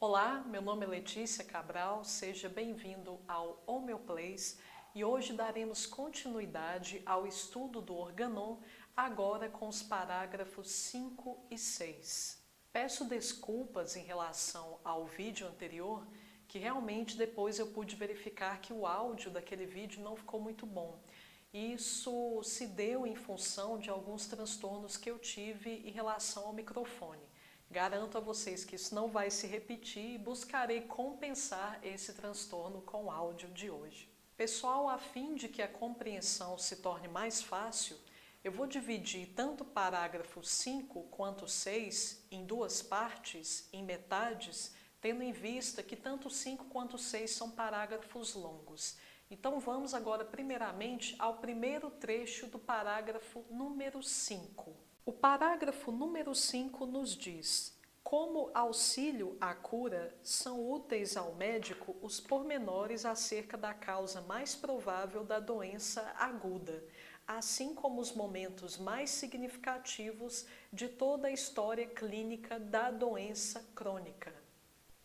Olá, meu nome é Letícia Cabral, seja bem-vindo ao Homeoplace e hoje daremos continuidade ao estudo do Organon, agora com os parágrafos 5 e 6. Peço desculpas em relação ao vídeo anterior, que realmente depois eu pude verificar que o áudio daquele vídeo não ficou muito bom. Isso se deu em função de alguns transtornos que eu tive em relação ao microfone. Garanto a vocês que isso não vai se repetir e buscarei compensar esse transtorno com o áudio de hoje. Pessoal, a fim de que a compreensão se torne mais fácil, eu vou dividir tanto o parágrafo 5 quanto 6 em duas partes, em metades, tendo em vista que tanto 5 quanto 6 são parágrafos longos. Então vamos agora primeiramente ao primeiro trecho do parágrafo número 5. O parágrafo número 5 nos diz: como auxílio à cura, são úteis ao médico os pormenores acerca da causa mais provável da doença aguda, assim como os momentos mais significativos de toda a história clínica da doença crônica.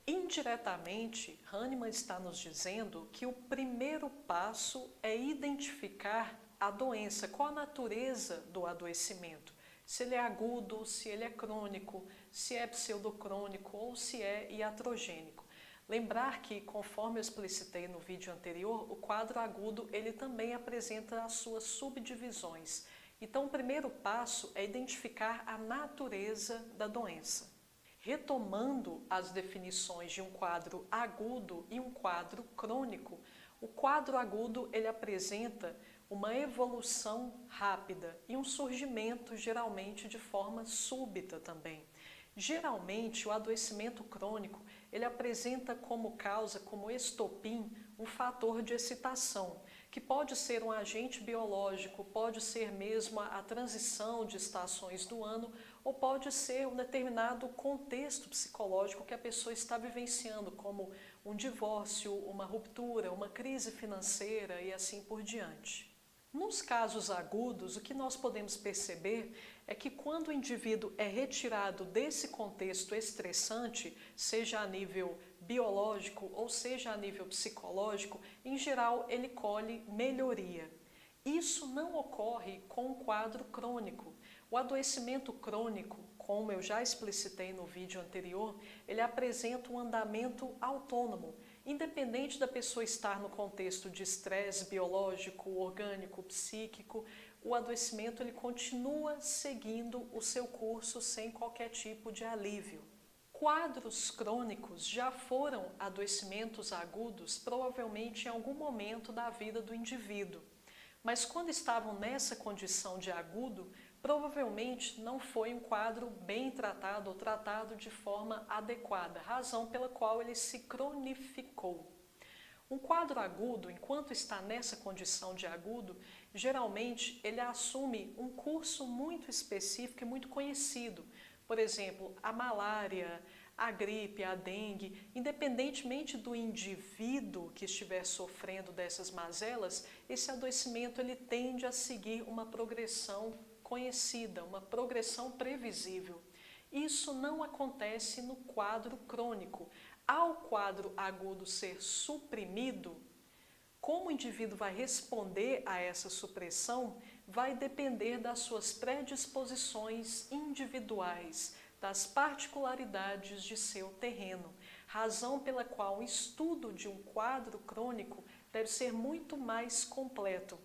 Indiretamente, Hahnemann está nos dizendo que o primeiro passo é identificar a doença, qual a natureza do adoecimento. Se ele é agudo, se ele é crônico, se é pseudocrônico ou se é iatrogênico. Lembrar que, conforme eu explicitei no vídeo anterior, o quadro agudo ele também apresenta as suas subdivisões. Então, o primeiro passo é identificar a natureza da doença. Retomando as definições de um quadro agudo e um quadro crônico, o quadro agudo ele apresenta uma evolução rápida e um surgimento geralmente de forma súbita também. Geralmente, o adoecimento crônico ele apresenta como causa, como estopim, um fator de excitação, que pode ser um agente biológico, pode ser mesmo a transição de estações do ano, ou pode ser um determinado contexto psicológico que a pessoa está vivenciando, como um divórcio, uma ruptura, uma crise financeira e assim por diante. Nos casos agudos, o que nós podemos perceber é que quando o indivíduo é retirado desse contexto estressante, seja a nível biológico ou seja a nível psicológico, em geral ele colhe melhoria. Isso não ocorre com o quadro crônico. O adoecimento crônico, como eu já explicitei no vídeo anterior, ele apresenta um andamento autônomo, independente da pessoa estar no contexto de estresse biológico, orgânico, psíquico, o adoecimento ele continua seguindo o seu curso sem qualquer tipo de alívio. Quadros crônicos já foram adoecimentos agudos, provavelmente em algum momento da vida do indivíduo. Mas quando estavam nessa condição de agudo, provavelmente não foi um quadro bem tratado ou tratado de forma adequada, razão pela qual ele se cronificou. Um quadro agudo, enquanto está nessa condição de agudo, geralmente ele assume um curso muito específico e muito conhecido. Por exemplo, a malária, a gripe, a dengue, independentemente do indivíduo que estiver sofrendo dessas mazelas, esse adoecimento ele tende a seguir uma progressão conhecida, uma progressão previsível. Isso não acontece no quadro crônico. Ao quadro agudo ser suprimido, como o indivíduo vai responder a essa supressão vai depender das suas predisposições individuais, das particularidades de seu terreno, razão pela qual o estudo de um quadro crônico deve ser muito mais completo,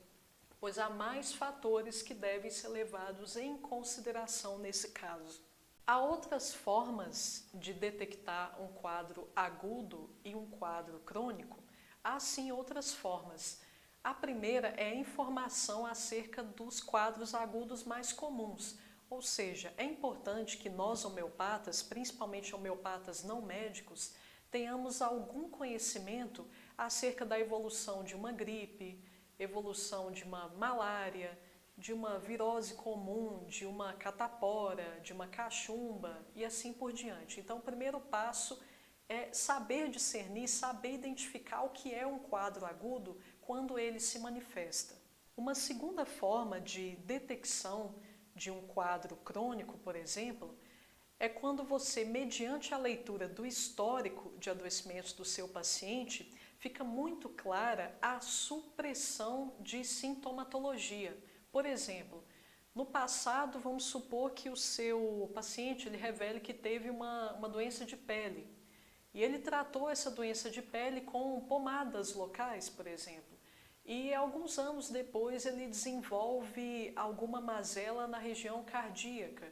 pois há mais fatores que devem ser levados em consideração nesse caso. Há outras formas de detectar um quadro agudo e um quadro crônico. Há sim outras formas. A primeira é a informação acerca dos quadros agudos mais comuns, ou seja, é importante que nós homeopatas, principalmente homeopatas não médicos, tenhamos algum conhecimento acerca da evolução de uma gripe, evolução de uma malária, de uma virose comum, de uma catapora, de uma cachumba e assim por diante. Então, o primeiro passo é saber discernir, saber identificar o que é um quadro agudo quando ele se manifesta. Uma segunda forma de detecção de um quadro crônico, por exemplo, é quando você, mediante a leitura do histórico de adoecimentos do seu paciente, fica muito clara a supressão de sintomatologia. Por exemplo, no passado, vamos supor que o seu paciente ele revele que teve uma doença de pele. E ele tratou essa doença de pele com pomadas locais, por exemplo. E alguns anos depois ele desenvolve alguma mazela na região cardíaca.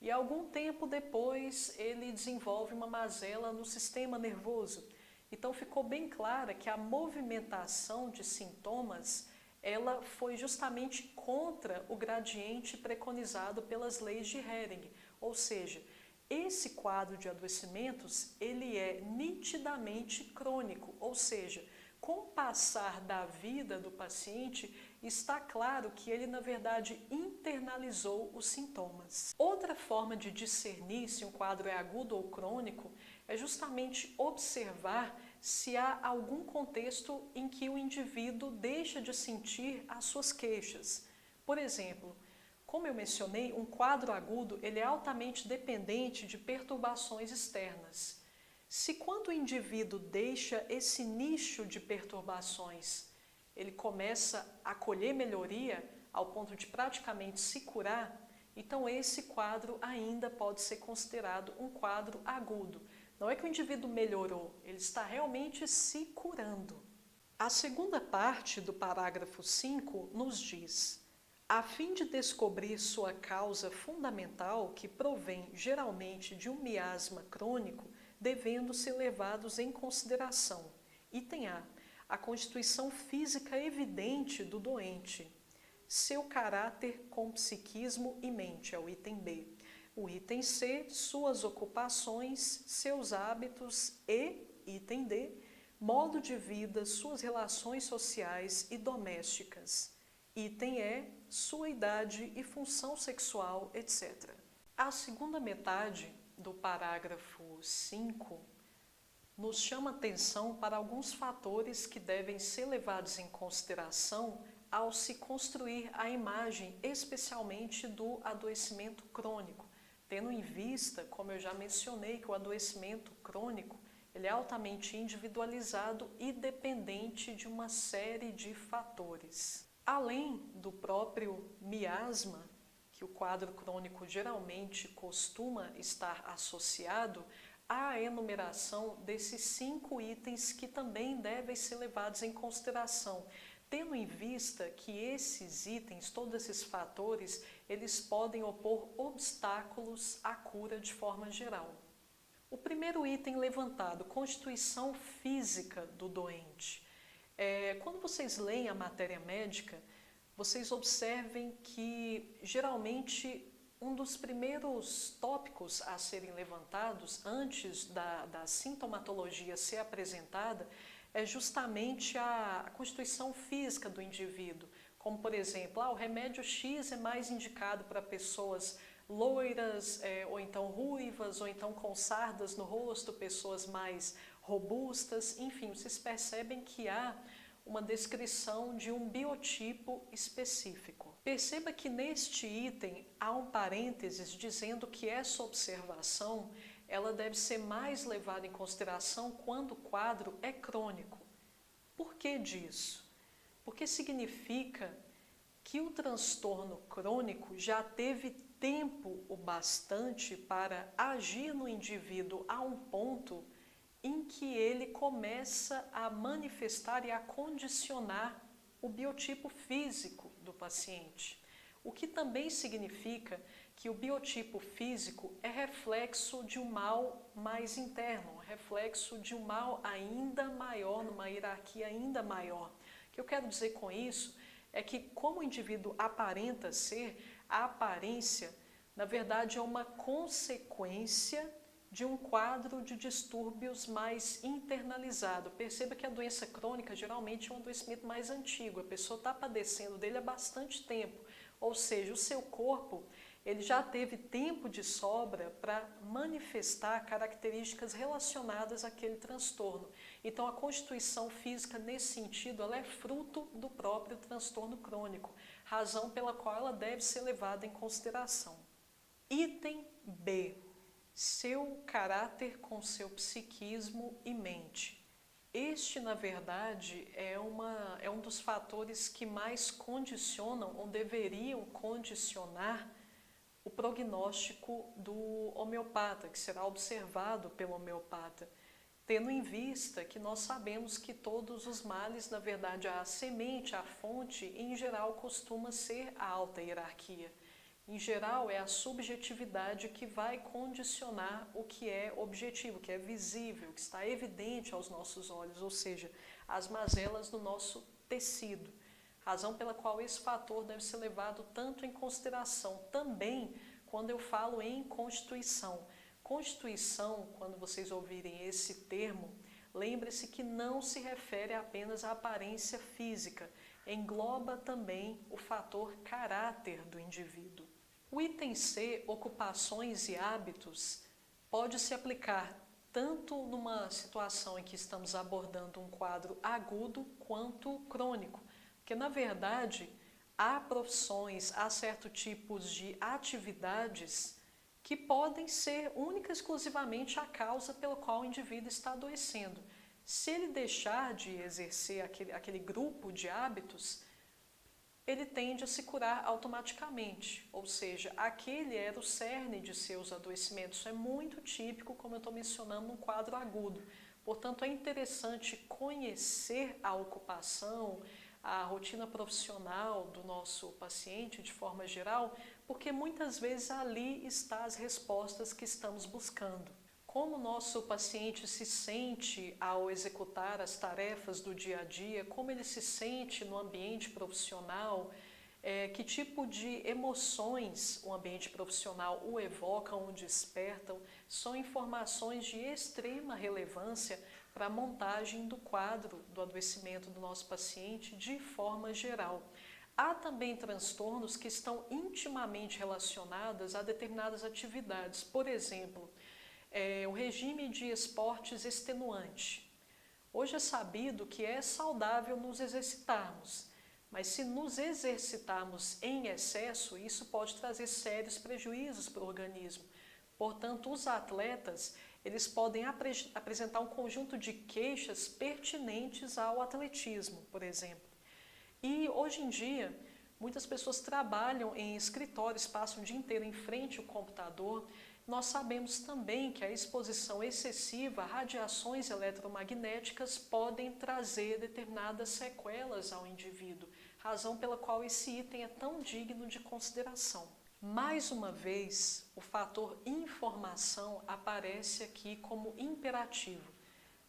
E algum tempo depois ele desenvolve uma mazela no sistema nervoso. Então ficou bem clara que a movimentação de sintomas ela foi justamente contra o gradiente preconizado pelas leis de Hering, ou seja, esse quadro de adoecimentos ele é nitidamente crônico, ou seja, com o passar da vida do paciente, está claro que ele, na verdade, internalizou os sintomas. Outra forma de discernir se um quadro é agudo ou crônico é justamente observar se há algum contexto em que o indivíduo deixa de sentir as suas queixas. Por exemplo, como eu mencionei, um quadro agudo ele é altamente dependente de perturbações externas. Se quando o indivíduo deixa esse nicho de perturbações, ele começa a colher melhoria ao ponto de praticamente se curar, então esse quadro ainda pode ser considerado um quadro agudo. Não é que o indivíduo melhorou, ele está realmente se curando. A segunda parte do parágrafo 5 nos diz: a fim de descobrir sua causa fundamental, que provém geralmente de um miasma crônico, devendo ser levados em consideração. Item A constituição física evidente do doente, seu caráter com psiquismo e mente, é o item B. O item C, suas ocupações, seus hábitos e, item D, modo de vida, suas relações sociais e domésticas. Item E, sua idade e função sexual, etc. A segunda metade do parágrafo 5 nos chama atenção para alguns fatores que devem ser levados em consideração ao se construir a imagem, especialmente do adoecimento crônico, tendo em vista, como eu já mencionei, que o adoecimento crônico ele é altamente individualizado e dependente de uma série de fatores. Além do próprio miasma, que o quadro crônico geralmente costuma estar associado, há a enumeração desses 5 itens que também devem ser levados em consideração, tendo em vista que esses itens, todos esses fatores, eles podem opor obstáculos à cura de forma geral. O primeiro item levantado, constituição física do doente. Quando vocês leem a matéria médica, vocês observem que, geralmente, um dos primeiros tópicos a serem levantados antes da sintomatologia ser apresentada é justamente a constituição física do indivíduo, como, por exemplo, o remédio X é mais indicado para pessoas loiras, ou então ruivas, ou então com sardas no rosto, pessoas mais robustas, enfim, vocês percebem que há uma descrição de um biotipo específico. Perceba que neste item há um parênteses dizendo que essa observação ela deve ser mais levada em consideração quando o quadro é crônico. Por que disso? Porque significa que o transtorno crônico já teve tempo o bastante para agir no indivíduo a um ponto em que ele começa a manifestar e a condicionar o biotipo físico do paciente. O que também significa que o biotipo físico é reflexo de um mal mais interno, reflexo de um mal ainda maior, numa hierarquia ainda maior. O que eu quero dizer com isso é que, como o indivíduo aparenta ser, a aparência, na verdade, é uma consequência de um quadro de distúrbios mais internalizado. Perceba que a doença crônica geralmente é um adoecimento mais antigo, a pessoa está padecendo dele há bastante tempo, ou seja, o seu corpo ele já teve tempo de sobra para manifestar características relacionadas àquele transtorno. Então, a constituição física, nesse sentido, ela é fruto do próprio transtorno crônico, razão pela qual ela deve ser levada em consideração. Item B. seu caráter com seu psiquismo e mente. Este, na verdade, é um dos fatores que mais condicionam ou deveriam condicionar o prognóstico do homeopata, que será observado pelo homeopata, tendo em vista que nós sabemos que todos os males, na verdade, a semente, a fonte, em geral, costuma ser a alta hierarquia. Em geral, é a subjetividade que vai condicionar o que é objetivo, o que é visível, que está evidente aos nossos olhos, ou seja, as mazelas do nosso tecido. Razão pela qual esse fator deve ser levado tanto em consideração também quando eu falo em constituição. Constituição, quando vocês ouvirem esse termo, lembre-se que não se refere apenas à aparência física, engloba também o fator caráter do indivíduo. O item C, ocupações e hábitos, pode se aplicar tanto numa situação em que estamos abordando um quadro agudo quanto crônico, porque na verdade há profissões, há certos tipos de atividades que podem ser única e exclusivamente a causa pela qual o indivíduo está adoecendo. Se ele deixar de exercer aquele grupo de hábitos, ele tende a se curar automaticamente, ou seja, aquele era o cerne de seus adoecimentos. Isso é muito típico, como eu estou mencionando, num quadro agudo. Portanto, é interessante conhecer a ocupação, a rotina profissional do nosso paciente de forma geral, porque muitas vezes ali estão as respostas que estamos buscando. Como o nosso paciente se sente ao executar as tarefas do dia a dia, como ele se sente no ambiente profissional, que tipo de emoções o ambiente profissional o evocam, o despertam, são informações de extrema relevância para a montagem do quadro do adoecimento do nosso paciente de forma geral. Há também transtornos que estão intimamente relacionados a determinadas atividades, por exemplo, o regime de esportes extenuante. Hoje é sabido que é saudável nos exercitarmos, mas se nos exercitarmos em excesso, isso pode trazer sérios prejuízos para o organismo. Portanto, os atletas, eles podem apresentar um conjunto de queixas pertinentes ao atletismo, por exemplo. E hoje em dia, muitas pessoas trabalham em escritórios, passam o dia inteiro em frente ao computador. Nós sabemos também que a exposição excessiva a radiações eletromagnéticas podem trazer determinadas sequelas ao indivíduo, razão pela qual esse item é tão digno de consideração. Mais uma vez, o fator informação aparece aqui como imperativo.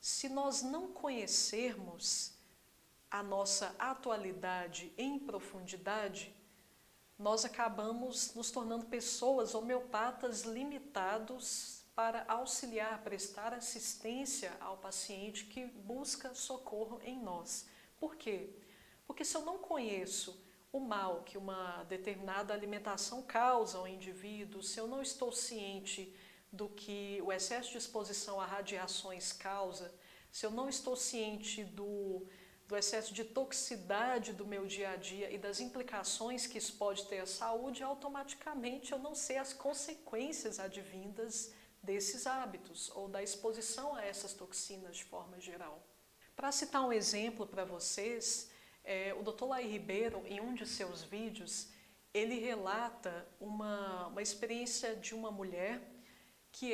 Se nós não conhecermos a nossa atualidade em profundidade, nós acabamos nos tornando pessoas homeopatas limitados para auxiliar, prestar assistência ao paciente que busca socorro em nós. Por quê? Porque se eu não conheço o mal que uma determinada alimentação causa ao indivíduo, se eu não estou ciente do que o excesso de exposição a radiações causa, se eu não estou ciente do excesso de toxicidade do meu dia a dia e das implicações que isso pode ter à saúde, automaticamente eu não sei as consequências advindas desses hábitos ou da exposição a essas toxinas de forma geral. Para citar um exemplo para vocês, o Dr. Laí Ribeiro, em um de seus vídeos, ele relata uma experiência de uma mulher que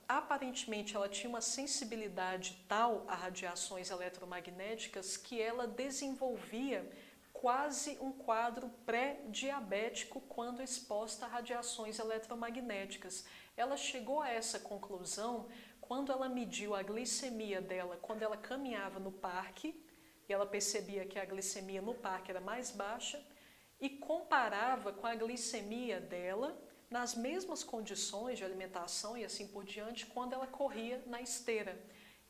aparentemente ela tinha uma sensibilidade tal a radiações eletromagnéticas que ela desenvolvia quase um quadro pré-diabético quando exposta a radiações eletromagnéticas. Ela chegou a essa conclusão quando ela mediu a glicemia dela quando ela caminhava no parque, e ela percebia que a glicemia no parque era mais baixa, e comparava com a glicemia dela nas mesmas condições de alimentação e assim por diante, quando ela corria na esteira.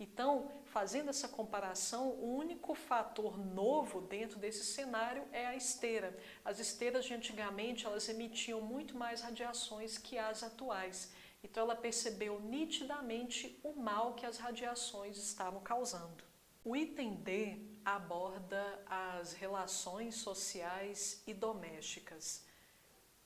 Então, fazendo essa comparação, o único fator novo dentro desse cenário é a esteira. As esteiras de antigamente, elas emitiam muito mais radiações que as atuais. Então, ela percebeu nitidamente o mal que as radiações estavam causando. O item D aborda as relações sociais e domésticas.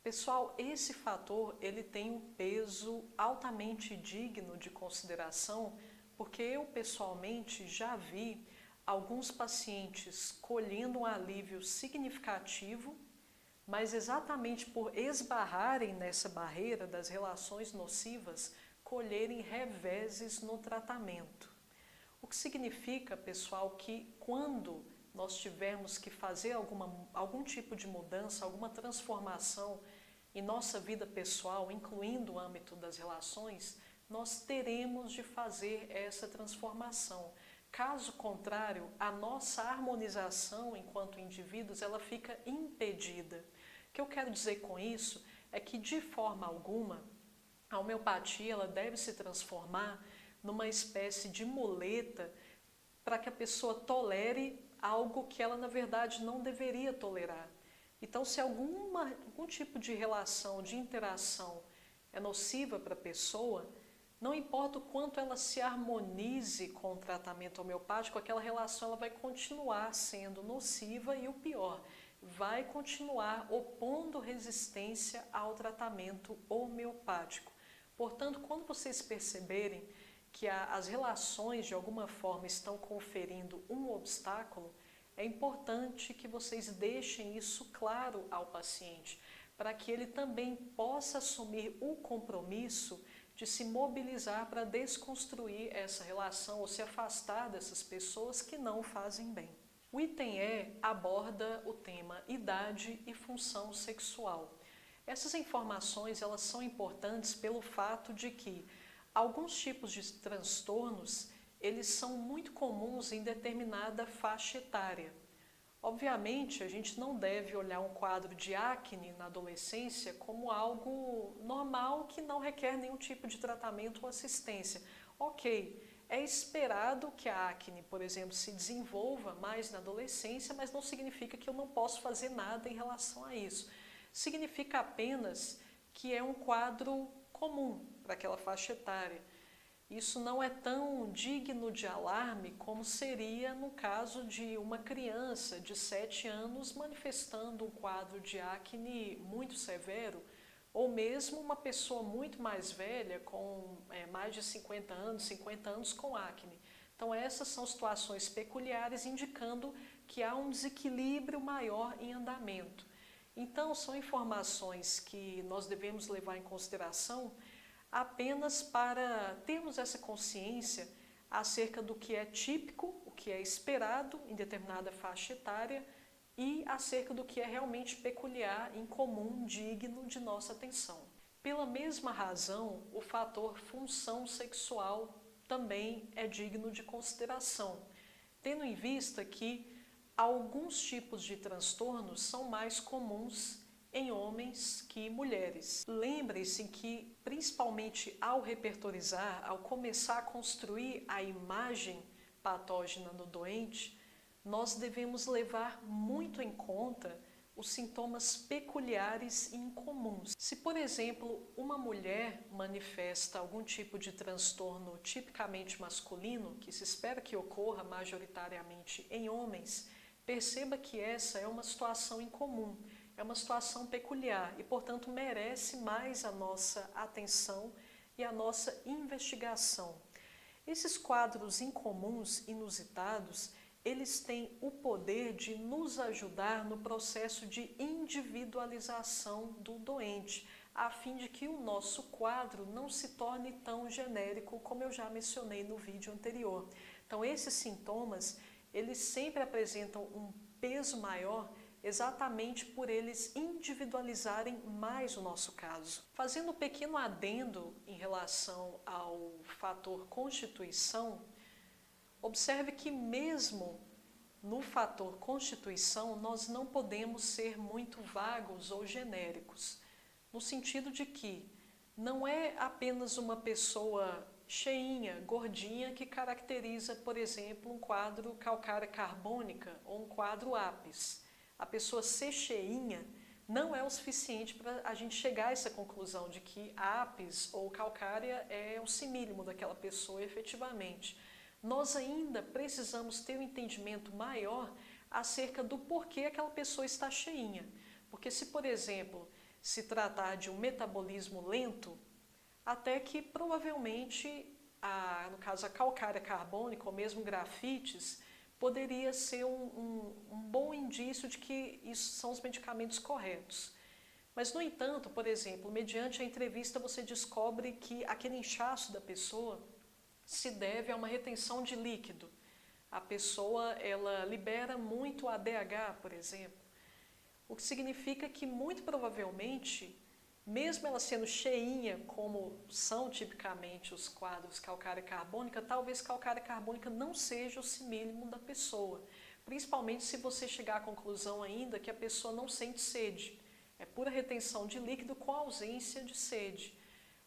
Pessoal, esse fator ele tem um peso altamente digno de consideração, porque eu pessoalmente já vi alguns pacientes colhendo um alívio significativo, mas exatamente por esbarrarem nessa barreira das relações nocivas, colherem reveses no tratamento. O que significa, pessoal, que quando nós tivermos que fazer algum tipo de mudança, alguma transformação em nossa vida pessoal, incluindo o âmbito das relações, nós teremos de fazer essa transformação. Caso contrário, a nossa harmonização enquanto indivíduos, ela fica impedida. O que eu quero dizer com isso é que, de forma alguma, a homeopatia ela deve se transformar numa espécie de muleta para que a pessoa tolere algo que ela, na verdade, não deveria tolerar. Então, se algum tipo de relação, de interação é nociva para a pessoa, não importa o quanto ela se harmonize com o tratamento homeopático, aquela relação ela vai continuar sendo nociva e o pior, vai continuar opondo resistência ao tratamento homeopático. Portanto, quando vocês perceberem que as relações de alguma forma estão conferindo um obstáculo, é importante que vocês deixem isso claro ao paciente, para que ele também possa assumir o compromisso de se mobilizar para desconstruir essa relação ou se afastar dessas pessoas que não fazem bem. O item E aborda o tema idade e função sexual. Essas informações elas são importantes pelo fato de que alguns tipos de transtornos eles são muito comuns em determinada faixa etária. Obviamente, a gente não deve olhar um quadro de acne na adolescência como algo normal que não requer nenhum tipo de tratamento ou assistência. Ok, é esperado que a acne, por exemplo, se desenvolva mais na adolescência, mas não significa que eu não posso fazer nada em relação a isso. Significa apenas que é um quadro comum para aquela faixa etária. Isso não é tão digno de alarme como seria no caso de uma criança de 7 anos manifestando um quadro de acne muito severo, ou mesmo uma pessoa muito mais velha, com mais de 50 anos com acne. Então essas são situações peculiares indicando que há um desequilíbrio maior em andamento. Então são informações que nós devemos levar em consideração apenas para termos essa consciência acerca do que é típico, o que é esperado em determinada faixa etária e acerca do que é realmente peculiar, incomum, digno de nossa atenção. Pela mesma razão, o fator função sexual também é digno de consideração, tendo em vista que alguns tipos de transtornos são mais comuns em homens que mulheres. Lembre-se que, principalmente ao repertorizar, ao começar a construir a imagem patógena no doente, nós devemos levar muito em conta os sintomas peculiares e incomuns. Se, por exemplo, uma mulher manifesta algum tipo de transtorno tipicamente masculino, que se espera que ocorra majoritariamente em homens, perceba que essa é uma situação incomum. É uma situação peculiar e, portanto, merece mais a nossa atenção e a nossa investigação. Esses quadros incomuns, inusitados, eles têm o poder de nos ajudar no processo de individualização do doente, a fim de que o nosso quadro não se torne tão genérico como eu já mencionei no vídeo anterior. Então, esses sintomas, eles sempre apresentam um peso maior exatamente por eles individualizarem mais o nosso caso. Fazendo um pequeno adendo em relação ao fator constituição, observe que mesmo no fator constituição nós não podemos ser muito vagos ou genéricos, no sentido de que não é apenas uma pessoa cheinha, gordinha, que caracteriza, por exemplo, um quadro calcária carbônica ou um quadro apis. A pessoa ser cheinha não é o suficiente para a gente chegar a essa conclusão de que a apis ou calcária é o simílimo daquela pessoa efetivamente. Nós ainda precisamos ter um entendimento maior acerca do porquê aquela pessoa está cheinha. Porque se, por exemplo, se tratar de um metabolismo lento, até que provavelmente, no caso a calcária carbônica ou mesmo grafites, poderia ser um bom indício de que isso são os medicamentos corretos. Mas, no entanto, por exemplo, mediante a entrevista você descobre que aquele inchaço da pessoa se deve a uma retenção de líquido. A pessoa ela libera muito ADH, por exemplo, o que significa que muito provavelmente, mesmo ela sendo cheinha, como são tipicamente os quadros calcária carbônica, talvez calcária carbônica não seja o simílimo da pessoa, principalmente se você chegar à conclusão ainda que a pessoa não sente sede. É pura retenção de líquido com ausência de sede,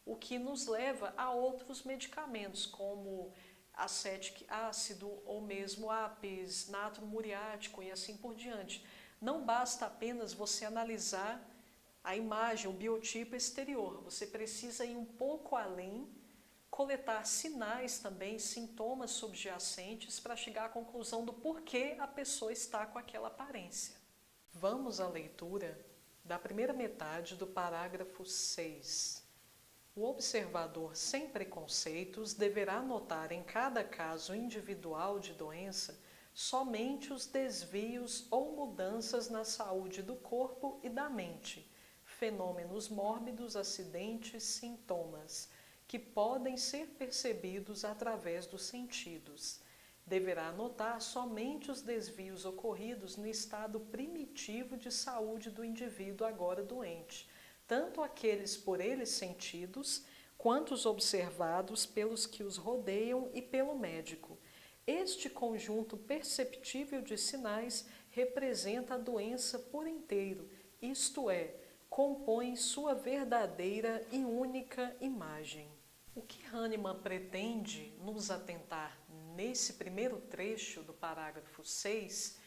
o que nos leva a outros medicamentos, como acético ácido ou mesmo APES, natro muriático e assim por diante. Não basta apenas você analisar a imagem, o biotipo exterior, você precisa ir um pouco além, coletar sinais também, sintomas subjacentes para chegar à conclusão do porquê a pessoa está com aquela aparência. Vamos à leitura da primeira metade do parágrafo 6. O observador sem preconceitos deverá notar em cada caso individual de doença somente os desvios ou mudanças na saúde do corpo e da mente, fenômenos mórbidos, acidentes, sintomas, que podem ser percebidos através dos sentidos. Deverá notar somente os desvios ocorridos no estado primitivo de saúde do indivíduo agora doente, tanto aqueles por eles sentidos, quanto os observados pelos que os rodeiam e pelo médico. Este conjunto perceptível de sinais representa a doença por inteiro, isto é, compõe sua verdadeira e única imagem. O que Hahnemann pretende nos atentar nesse primeiro trecho do parágrafo 6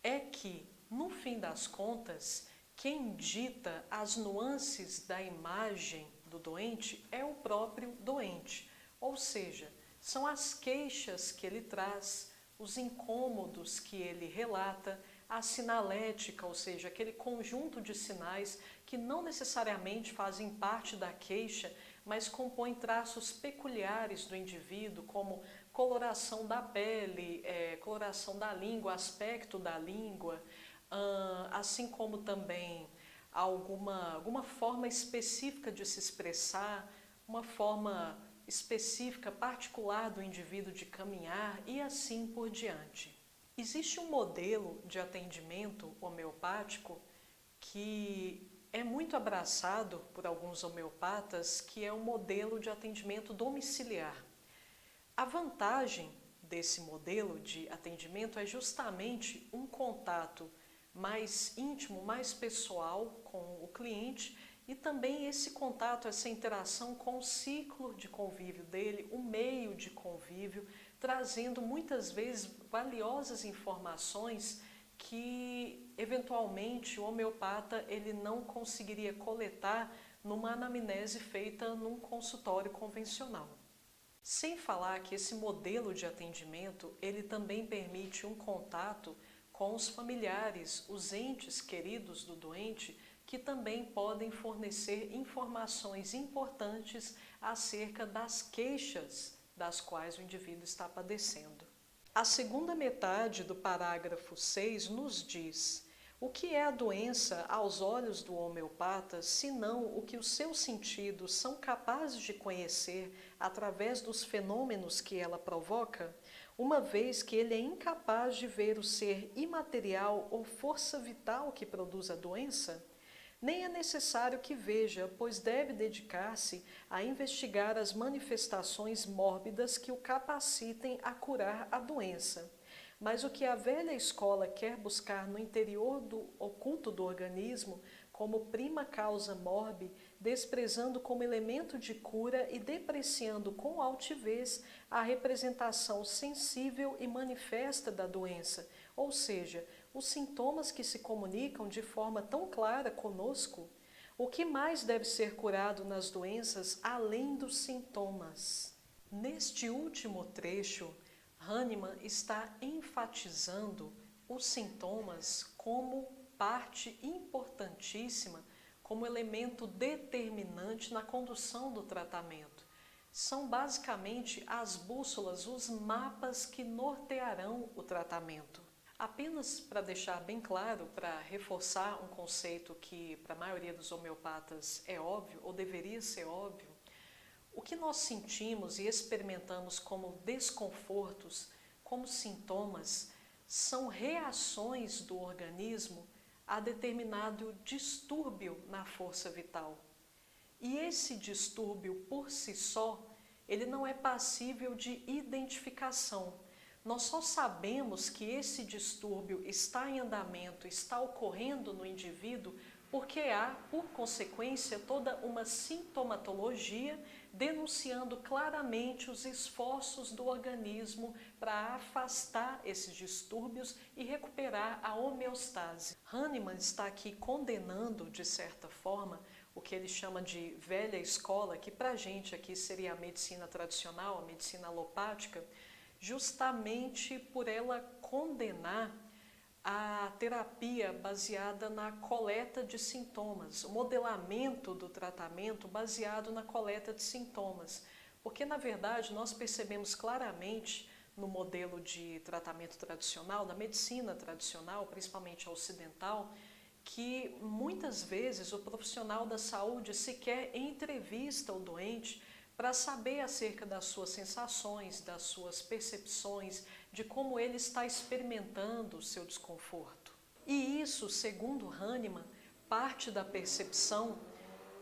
é que, no fim das contas, quem dita as nuances da imagem do doente é o próprio doente, ou seja, são as queixas que ele traz, os incômodos que ele relata, a sinalética, ou seja, aquele conjunto de sinais que não necessariamente fazem parte da queixa, mas compõem traços peculiares do indivíduo, como coloração da pele, coloração da língua, aspecto da língua, assim como também alguma forma específica de se expressar, uma forma específica, particular do indivíduo de caminhar e assim por diante. Existe um modelo de atendimento homeopático que é muito abraçado por alguns homeopatas, que é o modelo de atendimento domiciliar. A vantagem desse modelo de atendimento é justamente um contato mais íntimo, mais pessoal com o cliente e também esse contato, essa interação com o ciclo de convívio dele, o meio de convívio, trazendo muitas vezes valiosas informações que eventualmente o homeopata ele não conseguiria coletar numa anamnese feita num consultório convencional. Sem falar que esse modelo de atendimento ele também permite um contato com os familiares, os entes queridos do doente, que também podem fornecer informações importantes acerca das queixas das quais o indivíduo está padecendo. A segunda metade do parágrafo 6 nos diz: o que é a doença aos olhos do homeopata, senão o que os seus sentidos são capazes de conhecer através dos fenômenos que ela provoca, uma vez que ele é incapaz de ver o ser imaterial ou força vital que produz a doença? Nem é necessário que veja, pois deve dedicar-se a investigar as manifestações mórbidas que o capacitem a curar a doença. Mas o que a velha escola quer buscar no interior do oculto do organismo, como prima causa morbi, desprezando como elemento de cura e depreciando com altivez a representação sensível e manifesta da doença, ou seja, os sintomas que se comunicam de forma tão clara conosco, o que mais deve ser curado nas doenças além dos sintomas? Neste último trecho, Hahnemann está enfatizando os sintomas como parte importantíssima, como elemento determinante na condução do tratamento. São basicamente as bússolas, os mapas que nortearão o tratamento. Apenas para deixar bem claro, para reforçar um conceito que para a maioria dos homeopatas é óbvio, ou deveria ser óbvio, o que nós sentimos e experimentamos como desconfortos, como sintomas, são reações do organismo a determinado distúrbio na força vital. E esse distúrbio por si só, ele não é passível de identificação. Nós só sabemos que esse distúrbio está em andamento, está ocorrendo no indivíduo, porque há, por consequência, toda uma sintomatologia denunciando claramente os esforços do organismo para afastar esses distúrbios e recuperar a homeostase. Hahnemann está aqui condenando, de certa forma, o que ele chama de velha escola, que para a gente aqui seria a medicina tradicional, a medicina alopática, justamente por ela condenar a terapia baseada na coleta de sintomas, o modelamento do tratamento baseado na coleta de sintomas. Porque, na verdade, nós percebemos claramente no modelo de tratamento tradicional, da medicina tradicional, principalmente a ocidental, que muitas vezes o profissional da saúde sequer entrevista o doente para saber acerca das suas sensações, das suas percepções, de como ele está experimentando o seu desconforto. E isso, segundo Hahnemann, parte da percepção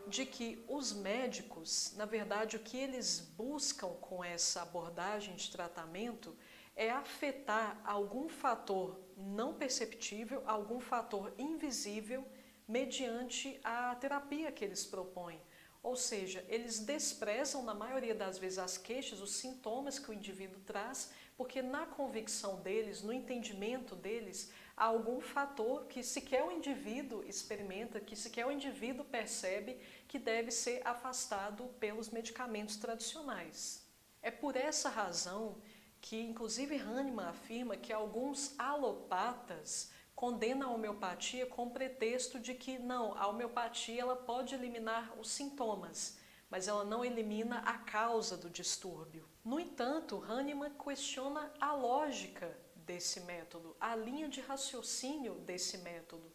de que os médicos, na verdade, o que eles buscam com essa abordagem de tratamento é afetar algum fator não perceptível, algum fator invisível, mediante a terapia que eles propõem. Ou seja, eles desprezam, na maioria das vezes, as queixas, os sintomas que o indivíduo traz, porque na convicção deles, no entendimento deles, há algum fator que sequer o indivíduo experimenta, que sequer o indivíduo percebe que deve ser afastado pelos medicamentos tradicionais. É por essa razão que, inclusive, Hahnemann afirma que alguns alopatas condenam a homeopatia com o pretexto de que não, a homeopatia ela pode eliminar os sintomas, mas ela não elimina a causa do distúrbio. No entanto, Hahnemann questiona a lógica desse método, a linha de raciocínio desse método.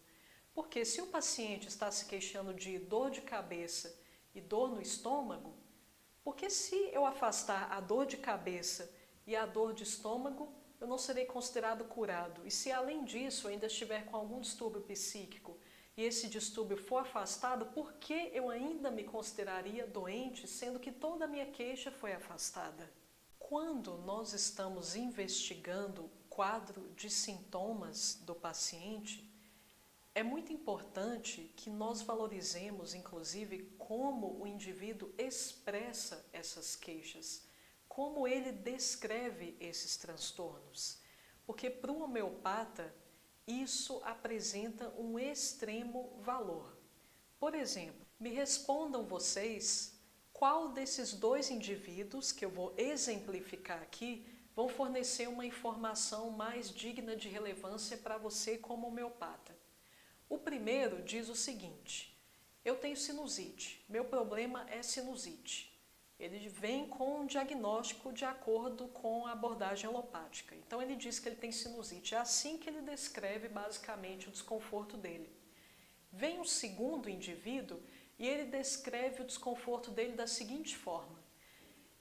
Porque se o paciente está se queixando de dor de cabeça e dor no estômago, porque se eu afastar a dor de cabeça e a dor de estômago, eu não serei considerado curado. E se além disso eu ainda estiver com algum distúrbio psíquico e esse distúrbio for afastado, por que eu ainda me consideraria doente, sendo que toda a minha queixa foi afastada? Quando nós estamos investigando o quadro de sintomas do paciente, é muito importante que nós valorizemos, inclusive, como o indivíduo expressa essas queixas, como ele descreve esses transtornos. Porque para o homeopata, isso apresenta um extremo valor. Por exemplo, me respondam vocês qual desses dois indivíduos que eu vou exemplificar aqui vão fornecer uma informação mais digna de relevância para você como homeopata. O primeiro diz o seguinte: eu tenho sinusite, meu problema é sinusite. Ele vem com um diagnóstico de acordo com a abordagem alopática. Então ele diz que ele tem sinusite. É assim que ele descreve basicamente o desconforto dele. Vem um segundo indivíduo e ele descreve o desconforto dele da seguinte forma: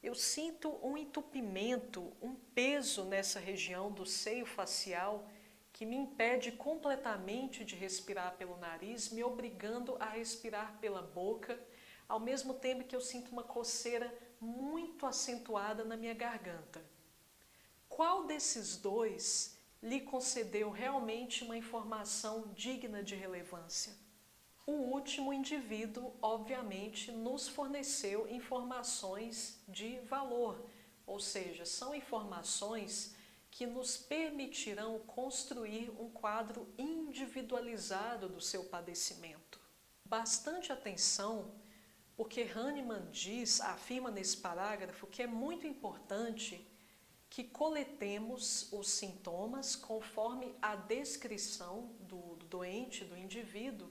eu sinto um entupimento, um peso nessa região do seio facial que me impede completamente de respirar pelo nariz, me obrigando a respirar pela boca, ao mesmo tempo que eu sinto uma coceira muito acentuada na minha garganta. Qual desses dois lhe concedeu realmente uma informação digna de relevância? O último indivíduo, obviamente, nos forneceu informações de valor, ou seja, são informações que nos permitirão construir um quadro individualizado do seu padecimento. Bastante atenção, porque Hahnemann afirma nesse parágrafo que é muito importante que coletemos os sintomas conforme a descrição do doente, do indivíduo,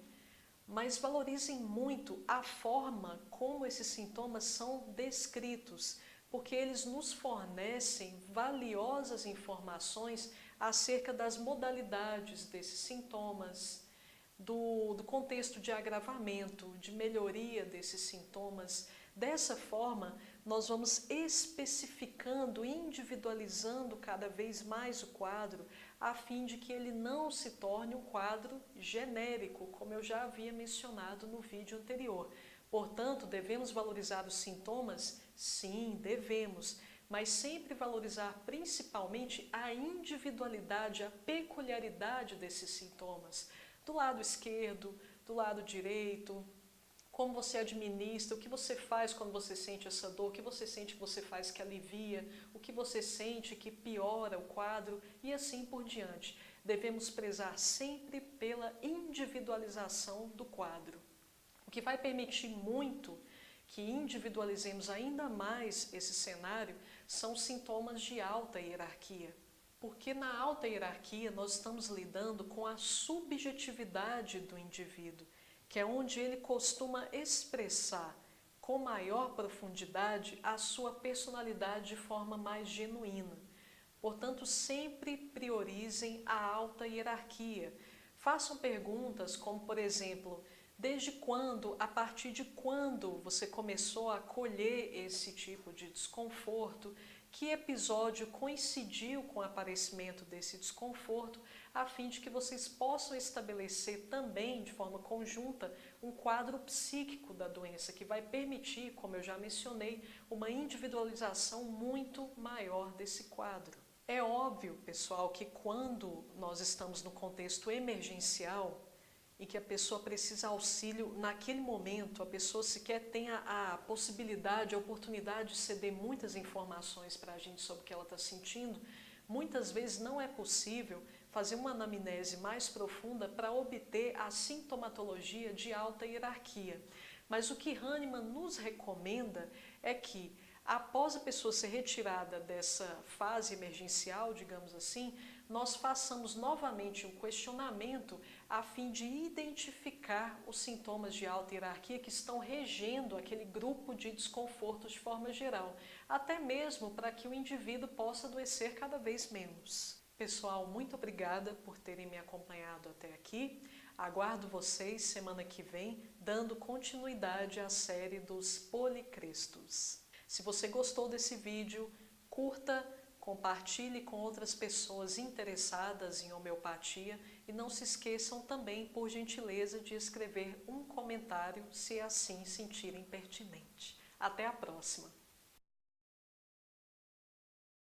mas valorizem muito a forma como esses sintomas são descritos, porque eles nos fornecem valiosas informações acerca das modalidades desses sintomas, do contexto de agravamento, de melhoria desses sintomas. Dessa forma, nós vamos especificando, individualizando cada vez mais o quadro, a fim de que ele não se torne um quadro genérico, como eu já havia mencionado no vídeo anterior. Portanto, devemos valorizar os sintomas? Sim, devemos, mas sempre valorizar principalmente a individualidade, a peculiaridade desses sintomas. Do lado esquerdo, do lado direito, como você administra, o que você faz quando você sente essa dor, o que você sente que você faz que alivia, o que você sente que piora o quadro e assim por diante. Devemos prezar sempre pela individualização do quadro, o que vai permitir muito que individualizemos ainda mais esse cenário são sintomas de alta hierarquia. Porque na alta hierarquia nós estamos lidando com a subjetividade do indivíduo, que é onde ele costuma expressar com maior profundidade a sua personalidade de forma mais genuína. Portanto, sempre priorizem a alta hierarquia. Façam perguntas como, por exemplo, desde quando, a partir de quando você começou a colher esse tipo de desconforto? Que episódio coincidiu com o aparecimento desse desconforto, a fim de que vocês possam estabelecer também, de forma conjunta, um quadro psíquico da doença, que vai permitir, como eu já mencionei, uma individualização muito maior desse quadro. É óbvio, pessoal, que quando nós estamos no contexto emergencial, em que a pessoa precisa auxílio naquele momento, a pessoa sequer tem a possibilidade, a oportunidade de ceder muitas informações para a gente sobre o que ela está sentindo, muitas vezes não é possível fazer uma anamnese mais profunda para obter a sintomatologia de alta hierarquia. Mas o que Hahnemann nos recomenda é que, após a pessoa ser retirada dessa fase emergencial, digamos assim, nós façamos novamente um questionamento a fim de identificar os sintomas de alta hierarquia que estão regendo aquele grupo de desconfortos de forma geral, até mesmo para que o indivíduo possa adoecer cada vez menos. Pessoal, muito obrigada por terem me acompanhado até aqui. Aguardo vocês semana que vem, dando continuidade à série dos policrestos. Se você gostou desse vídeo, curta, compartilhe com outras pessoas interessadas em homeopatia e não se esqueçam também, por gentileza, de escrever um comentário se assim sentirem pertinente. Até a próxima!